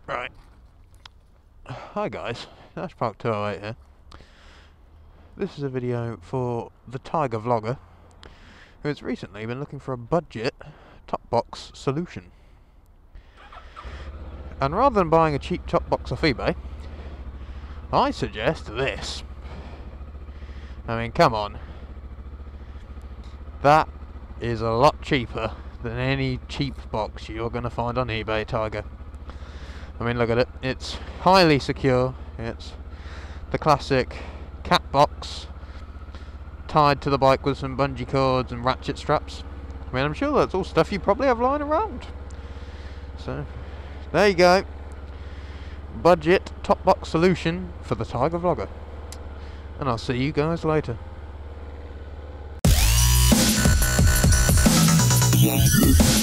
Right. Hi guys, Dash Park 208 here. This is a video for the TigerVlogger, who has recently been looking for a budget top box solution. And rather than buying a cheap top box off eBay, I suggest this. I mean, come on. That is a lot cheaper than any cheap box you're going to find on eBay, Tiger. I mean, look at it. It's highly secure. It's the classic cat box tied to the bike with some bungee cords and ratchet straps. I mean, I'm sure that's all stuff you probably have lying around. So, there you go. Budget top box solution for the TigerVlogger. And I'll see you guys later. Yeah.